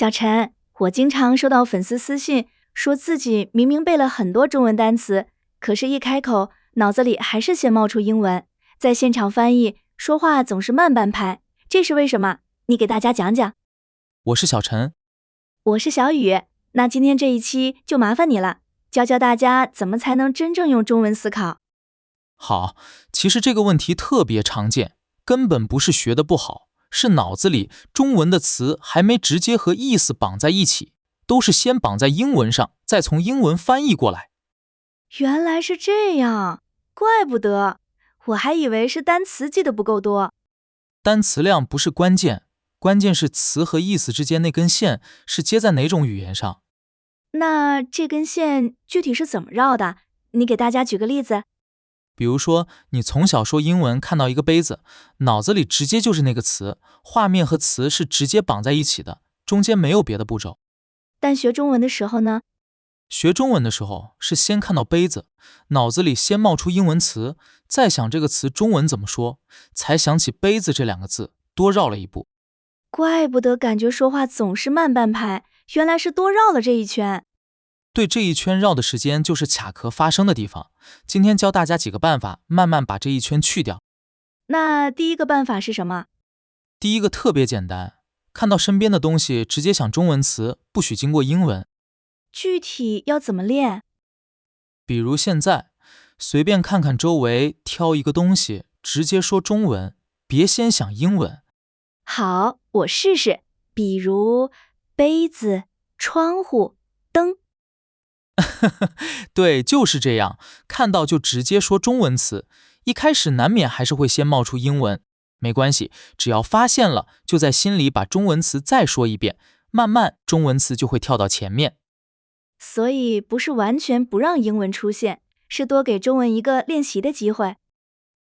小陈，我经常收到粉丝私信，说自己明明背了很多中文单词，可是一开口，脑子里还是先冒出英文，在现场翻译，说话总是慢半拍，这是为什么？你给大家讲讲。我是小陈，我是小雨，那今天这一期就麻烦你了，教教大家怎么才能真正用中文思考。好，其实这个问题特别常见，根本不是学的不好，是脑子里中文的词还没直接和意思绑在一起，都是先绑在英文上，再从英文翻译过来。原来是这样，怪不得，我还以为是单词记得不够多。单词量不是关键，关键是词和意思之间那根线是接在哪种语言上。那这根线具体是怎么绕的？你给大家举个例子。比如说，你从小说英文看到一个杯子，脑子里直接就是那个词，画面和词是直接绑在一起的，中间没有别的步骤。但学中文的时候呢？学中文的时候是先看到杯子，脑子里先冒出英文词，再想这个词中文怎么说，才想起杯子这两个字，多绕了一步。怪不得感觉说话总是慢半拍，原来是多绕了这一圈。对，这一圈绕的时间就是卡壳发生的地方。今天教大家几个办法，慢慢把这一圈去掉。那第一个办法是什么？第一个特别简单，看到身边的东西直接想中文词，不许经过英文。具体要怎么练？比如现在，随便看看周围，挑一个东西，直接说中文，别先想英文。好，我试试。比如杯子、窗户、灯。对，就是这样，看到就直接说中文词，一开始难免还是会先冒出英文，没关系，只要发现了，就在心里把中文词再说一遍，慢慢中文词就会跳到前面。所以不是完全不让英文出现，是多给中文一个练习的机会。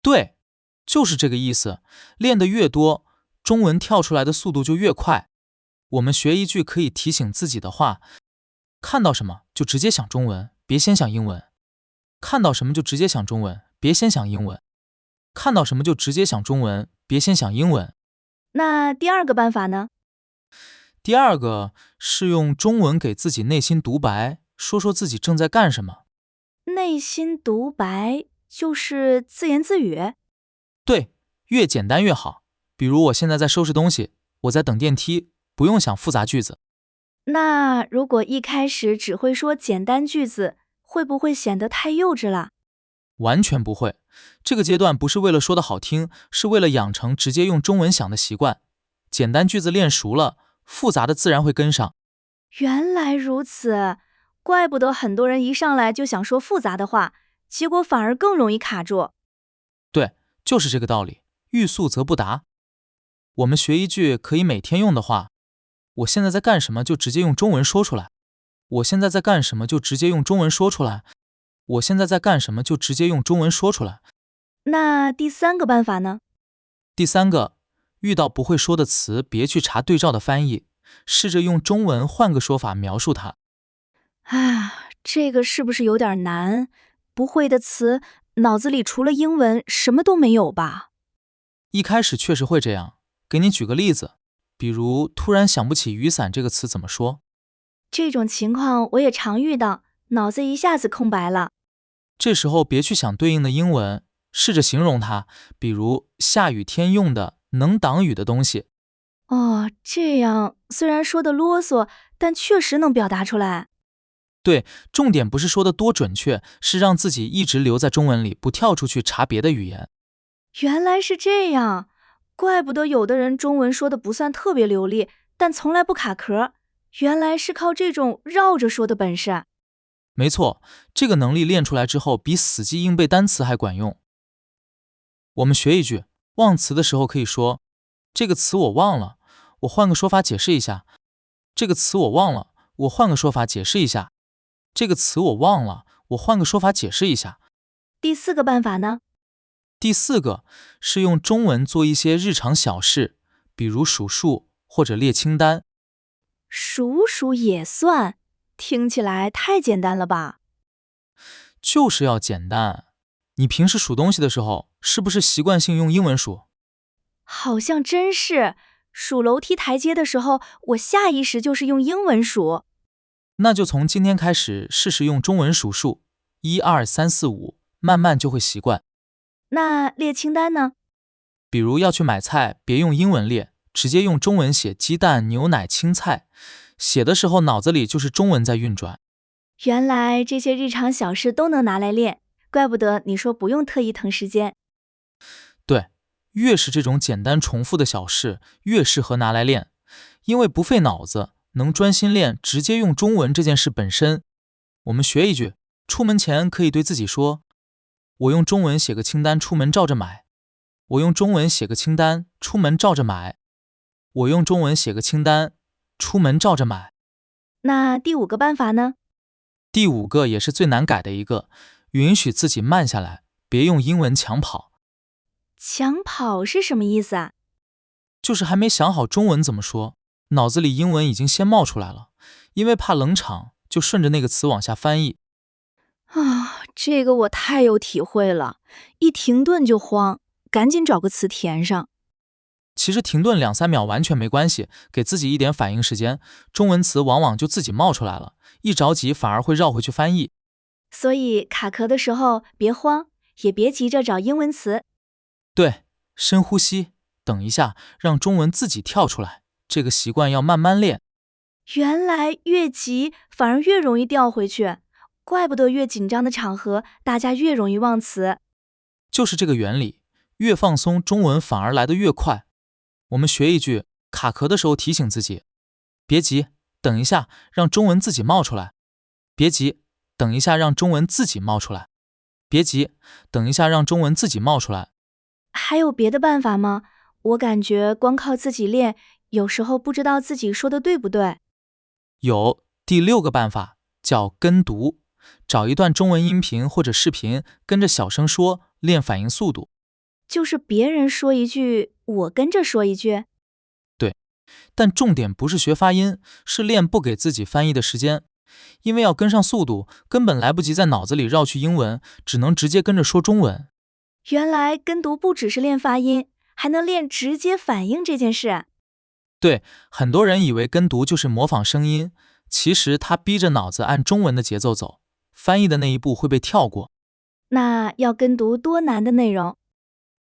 对，就是这个意思，练得越多，中文跳出来的速度就越快。我们学一句可以提醒自己的话，看到什么就直接想中文，别先想英文。看到什么就直接想中文，别先想英文。看到什么就直接想中文，别先想英文。那第二个办法呢？第二个是用中文给自己内心独白，说说自己正在干什么。内心独白就是自言自语。对，越简单越好。比如我现在在收拾东西，我在等电梯，不用想复杂句子。那如果一开始只会说简单句子，会不会显得太幼稚了？完全不会，这个阶段不是为了说的好听，是为了养成直接用中文想的习惯。简单句子练熟了，复杂的自然会跟上。原来如此，怪不得很多人一上来就想说复杂的话，结果反而更容易卡住。对，就是这个道理，欲速则不达。我们学一句可以每天用的话，我现在在干什么就直接用中文说出来。我现在在干什么就直接用中文说出来。我现在在干什么就直接用中文说出来。那第三个办法呢？第三个，遇到不会说的词，别去查对照的翻译，试着用中文换个说法描述它。这个是不是有点难？不会的词，脑子里除了英文什么都没有吧？一开始确实会这样，给你举个例子，比如突然想不起雨伞这个词怎么说。这种情况我也常遇到，脑子一下子空白了。这时候别去想对应的英文，试着形容它，比如下雨天用的能挡雨的东西。哦，这样虽然说的啰嗦，但确实能表达出来。对，重点不是说的多准确，是让自己一直留在中文里，不跳出去查别的语言。原来是这样，怪不得有的人中文说的不算特别流利，但从来不卡壳，原来是靠这种绕着说的本事。没错，这个能力练出来之后，比死记硬背单词还管用。我们学一句，忘词的时候可以说，这个词我忘了，我换个说法解释一下。这个词我忘了，我换个说法解释一下。这个词我忘了，我换个说法解释一下。第四个办法呢？第四个是用中文做一些日常小事，比如数数或者列清单。数数也算，听起来太简单了吧？就是要简单。你平时数东西的时候，是不是习惯性用英文数？好像真是，数楼梯台阶的时候，我下意识就是用英文数。那就从今天开始试试用中文数数，1、2、3、4、5，慢慢就会习惯。那列清单呢？比如要去买菜，别用英文列，直接用中文写鸡蛋、牛奶、青菜。写的时候脑子里就是中文在运转。原来这些日常小事都能拿来练，怪不得你说不用特意腾时间。对，越是这种简单重复的小事，越适合拿来练，因为不费脑子，能专心练直接用中文这件事本身。我们学一句，出门前可以对自己说，我用中文写个清单，出门照着买。我用中文写个清单，出门照着买。我用中文写个清单，出门照着买。那第5个办法呢？第5个也是最难改的一个，允许自己慢下来，别用英文抢跑。抢跑是什么意思啊？就是还没想好中文怎么说，脑子里英文已经先冒出来了，因为怕冷场，就顺着那个词往下翻译。这个我太有体会了，一停顿就慌，赶紧找个词填上。其实停顿2、3秒完全没关系，给自己一点反应时间，中文词往往就自己冒出来了，一着急反而会绕回去翻译。所以卡壳的时候别慌，也别急着找英文词。对，深呼吸，等一下，让中文自己跳出来，这个习惯要慢慢练。原来越急反而越容易掉回去，怪不得越紧张的场合大家越容易忘词。就是这个原理，越放松，中文反而来得越快。我们学一句，卡壳的时候提醒自己，别急，等一下，让中文自己冒出来。别急，等一下，让中文自己冒出来。别急，等一下，让中文自己冒出来。还有别的办法吗？我感觉光靠自己练，有时候不知道自己说的对不对。有，第6个办法叫跟读，找一段中文音频或者视频，跟着小声说，练反应速度。就是别人说一句，我跟着说一句。对，但重点不是学发音，是练不给自己翻译的时间，因为要跟上速度，根本来不及在脑子里绕去英文，只能直接跟着说中文。原来跟读不只是练发音，还能练直接反应这件事。对，很多人以为跟读就是模仿声音，其实他逼着脑子按中文的节奏走，翻译的那一步会被跳过。那要跟读多难的内容？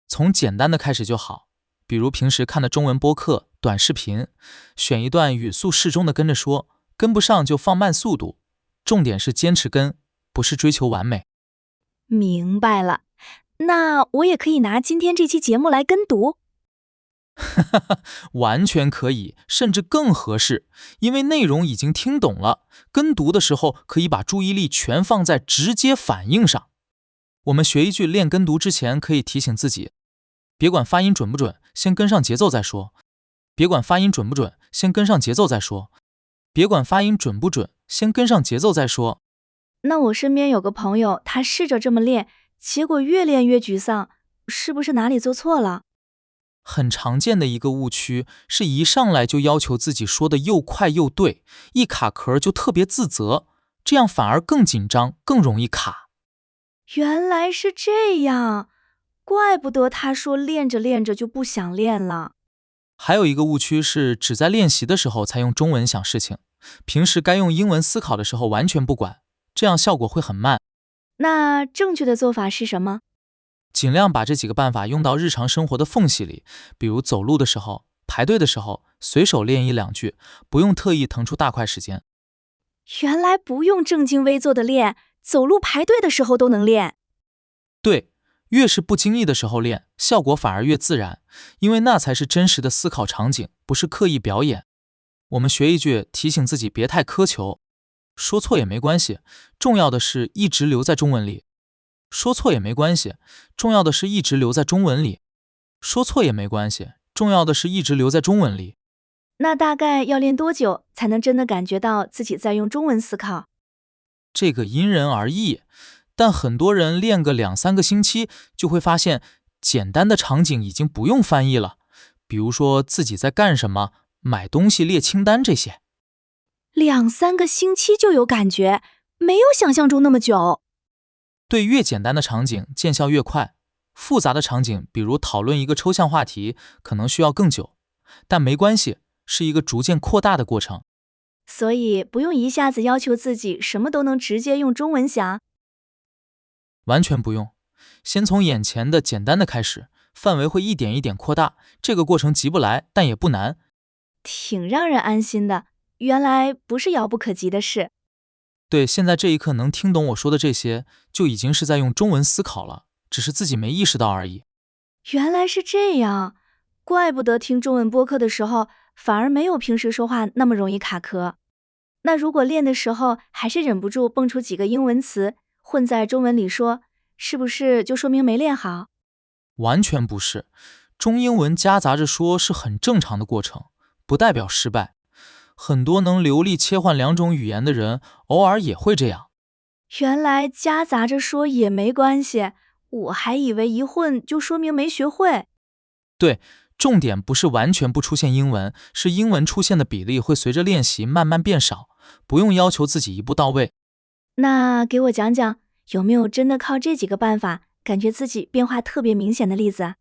从简单的开始就好，比如平时看的中文播客、短视频，选一段语速适中的跟着说，跟不上就放慢速度，重点是坚持跟，不是追求完美。明白了，那我也可以拿今天这期节目来跟读。完全可以，甚至更合适，因为内容已经听懂了，跟读的时候可以把注意力全放在直接反应上。我们学一句练跟读之前，可以提醒自己，别管发音准不准，先跟上节奏再说。别管发音准不准，先跟上节奏再说。别管发音准不准，先跟上节奏再说。那我身边有个朋友，他试着这么练，结果越练越沮丧，是不是哪里做错了？很常见的一个误区是一上来就要求自己说的又快又对，一卡壳就特别自责，这样反而更紧张，更容易卡。原来是这样，怪不得他说练着练着就不想练了。还有一个误区是只在练习的时候才用中文想事情，平时该用英文思考的时候完全不管，这样效果会很慢。那正确的做法是什么？尽量把这几个办法用到日常生活的缝隙里，比如走路的时候、排队的时候，随手练1、2句，不用特意腾出大块时间。原来不用正襟危坐的练，走路排队的时候都能练。对，越是不经意的时候练，效果反而越自然，因为那才是真实的思考场景，不是刻意表演。我们学一句，提醒自己别太苛求，说错也没关系，重要的是一直留在中文里。说错也没关系，重要的是一直留在中文里。说错也没关系，重要的是一直留在中文里。那大概要练多久才能真的感觉到自己在用中文思考？这个因人而异，但很多人练个2、3个星期，就会发现简单的场景已经不用翻译了，比如说自己在干什么、买东西列清单这些。2、3个星期就有感觉，没有想象中那么久。对，越简单的场景见效越快，复杂的场景，比如讨论一个抽象话题，可能需要更久。但没关系，是一个逐渐扩大的过程。所以不用一下子要求自己什么都能直接用中文想。完全不用，先从眼前的简单的开始，范围会一点一点扩大，这个过程急不来，但也不难。挺让人安心的，原来不是遥不可及的事。对，现在这一刻能听懂我说的这些，就已经是在用中文思考了，只是自己没意识到而已。原来是这样，怪不得听中文播客的时候，反而没有平时说话那么容易卡壳。那如果练的时候还是忍不住蹦出几个英文词，混在中文里说，是不是就说明没练好？完全不是，中英文夹杂着说是很正常的过程，不代表失败。很多能流利切换两种语言的人，偶尔也会这样。原来夹杂着说也没关系，我还以为一混就说明没学会。对，重点不是完全不出现英文，是英文出现的比例会随着练习慢慢变少，不用要求自己一步到位。那给我讲讲，有没有真的靠这几个办法，感觉自己变化特别明显的例子？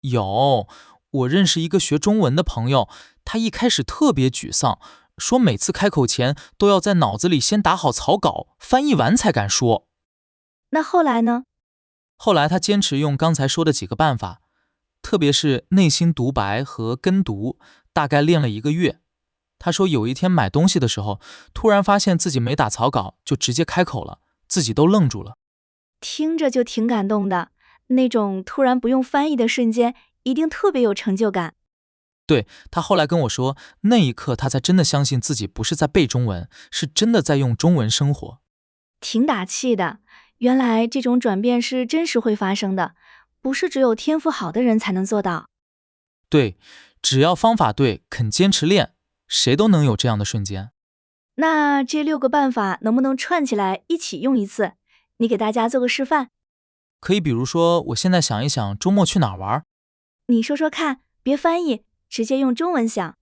有，我认识一个学中文的朋友，他一开始特别沮丧，说每次开口前都要在脑子里先打好草稿，翻译完才敢说。那后来呢？后来他坚持用刚才说的几个办法，特别是内心独白和跟读，大概练了1个月。他说有一天买东西的时候，突然发现自己没打草稿，就直接开口了，自己都愣住了。听着就挺感动的，那种突然不用翻译的瞬间，一定特别有成就感。对，他后来跟我说，那一刻他才真的相信自己不是在背中文，是真的在用中文生活。挺打气的，原来这种转变是真实会发生的，不是只有天赋好的人才能做到。对，只要方法对，肯坚持练，谁都能有这样的瞬间。那这6个办法能不能串起来一起用一次？你给大家做个示范。可以比如说，我现在想一想周末去哪儿玩，你说说看，别翻译，直接用中文想。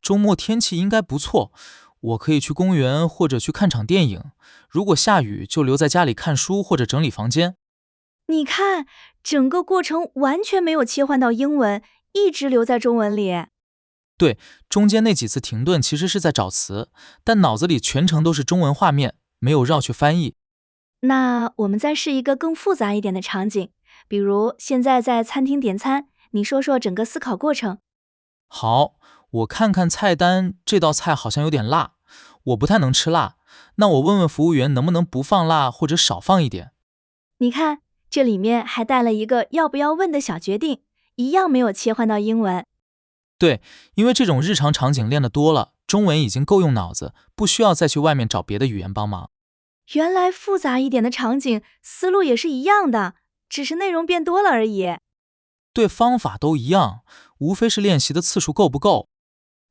周末天气应该不错，我可以去公园或者去看场电影，如果下雨就留在家里看书或者整理房间。你看，整个过程完全没有切换到英文，一直留在中文里。对，中间那几次停顿其实是在找词，但脑子里全程都是中文画面，没有绕去翻译。那我们再试一个更复杂一点的场景，比如现在在餐厅点餐，你说说整个思考过程。好，我看看菜单，这道菜好像有点辣，我不太能吃辣，那我问问服务员能不能不放辣或者少放一点。你看，这里面还带了一个要不要问的小决定，一样没有切换到英文。对，因为这种日常场景练得多了，中文已经够用脑子，不需要再去外面找别的语言帮忙。原来复杂一点的场景，思路也是一样的，只是内容变多了而已。对，方法都一样，无非是练习的次数够不够。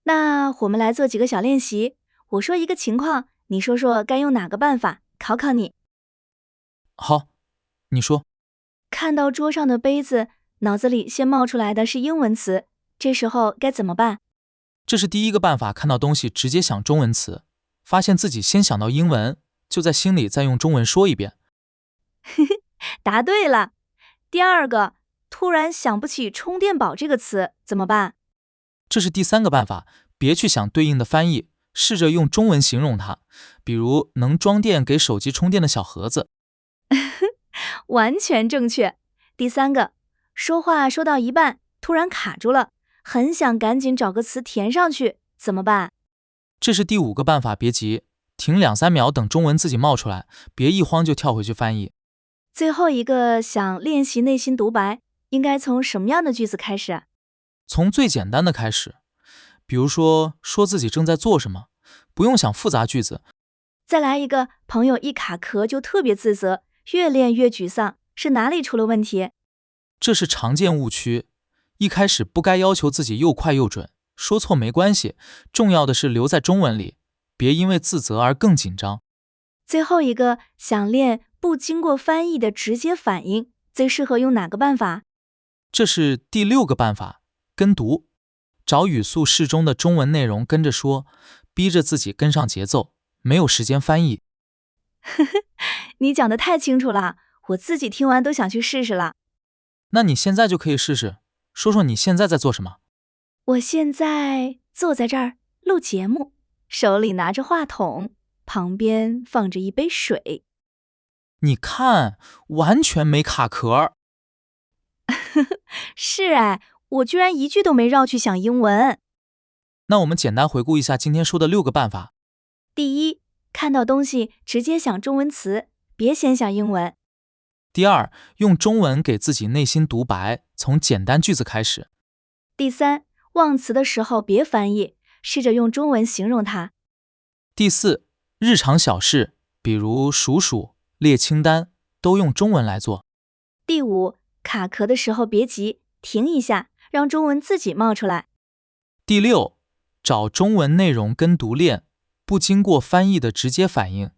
那我们来做几个小练习，我说一个情况，你说说该用哪个办法，考考你。好，你说。看到桌上的杯子，脑子里先冒出来的是英文词，这时候该怎么办？这是第一个办法，看到东西直接想中文词，发现自己先想到英文，就在心里再用中文说一遍。答对了。第二个，突然想不起充电宝这个词，怎么办？这是第三个办法，别去想对应的翻译，试着用中文形容它，比如能装电给手机充电的小盒子。完全正确。第三个，说话说到一半，突然卡住了，很想赶紧找个词填上去，怎么办？这是第5个办法，别急，停2-3秒，等中文自己冒出来，别一慌就跳回去翻译。最后一个，想练习内心独白，应该从什么样的句子开始？从最简单的开始，比如说自己正在做什么，不用想复杂句子。再来一个，朋友一卡壳就特别自责，越练越沮丧，是哪里出了问题？这是常见误区，一开始不该要求自己又快又准，说错没关系，重要的是留在中文里，别因为自责而更紧张。最后一个，想练不经过翻译的直接反应，最适合用哪个办法？这是第6个办法，跟读，找语速适中的中文内容跟着说，逼着自己跟上节奏，没有时间翻译。你讲得太清楚了，我自己听完都想去试试了。那你现在就可以试试，说说你现在在做什么。我现在坐在这儿录节目，手里拿着话筒，旁边放着一杯水。你看，完全没卡壳。是哎，我居然一句都没绕去想英文。那我们简单回顾一下今天说的6个办法。第一，看到东西直接想中文词，别先想英文。第二，用中文给自己内心独白，从简单句子开始。第三，忘词的时候别翻译，试着用中文形容它。第四，日常小事，比如数数、列清单，都用中文来做。第五，卡壳的时候别急，停一下，让中文自己冒出来。第六，找中文内容跟读练，不经过翻译的直接反应。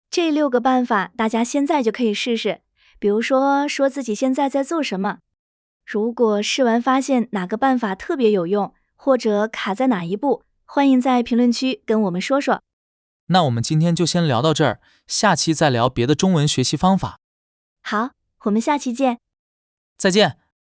这6个办法大家现在就可以试试，比如说自己现在在做什么。如果试完发现哪个办法特别有用，或者卡在哪一步，欢迎在评论区跟我们说说。那我们今天就先聊到这儿，下期再聊别的中文学习方法。好，我们下期见。再见。